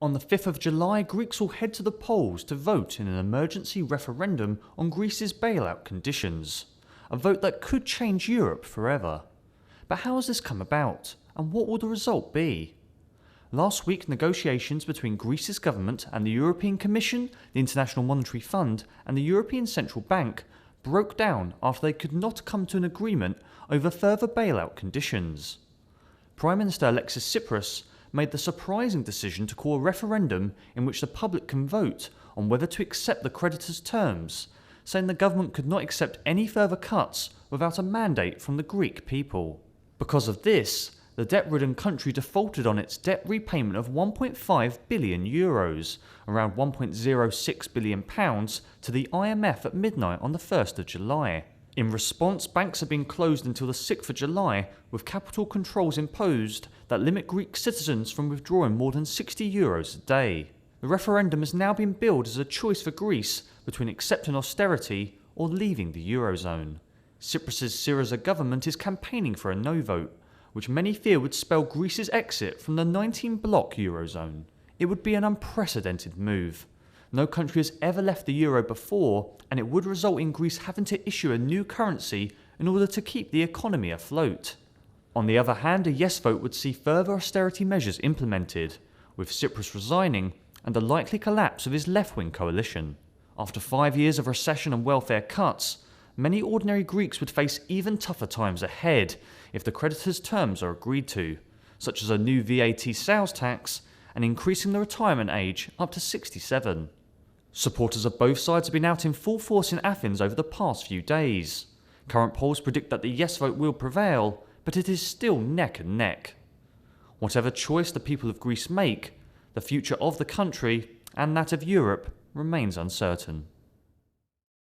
On the 5th of July, Greeks will head to the polls to vote in an emergency referendum on Greece's bailout conditions, a vote that could change Europe forever. But how has this come about, and what will the result be? Last week, negotiations between Greece's government and the European Commission, the International Monetary Fund, and the European Central Bank broke down after they could not come to an agreement over further bailout conditions. Prime Minister Alexis Tsipras made the surprising decision to call a referendum in which the public can vote on whether to accept the creditors' terms, saying the government could not accept any further cuts without a mandate from the Greek people. Because of this, the debt-ridden country defaulted on its debt repayment of €1.5 billion, around £1.06 billion, to the IMF at midnight on the 1st of July. In response, banks have been closed until the 6th of July, with capital controls imposed that limit Greek citizens from withdrawing more than €60 a day. The referendum has now been billed as a choice for Greece between accepting austerity or leaving the Eurozone. Tsipras' Syriza government is campaigning for a no vote, which many fear would spell Greece's exit from the 19-bloc Eurozone. It would be an unprecedented move. No country has ever left the euro before, and it would result in Greece having to issue a new currency in order to keep the economy afloat. On the other hand, a yes vote would see further austerity measures implemented, with Tsipras resigning and the likely collapse of his left-wing coalition. After 5 years of recession and welfare cuts, many ordinary Greeks would face even tougher times ahead if the creditors' terms are agreed to, such as a new VAT sales tax and increasing the retirement age up to 67. Supporters of both sides have been out in full force in Athens over the past few days. Current polls predict that the yes vote will prevail, but it is still neck and neck. Whatever choice the people of Greece make, the future of the country and that of Europe remains uncertain.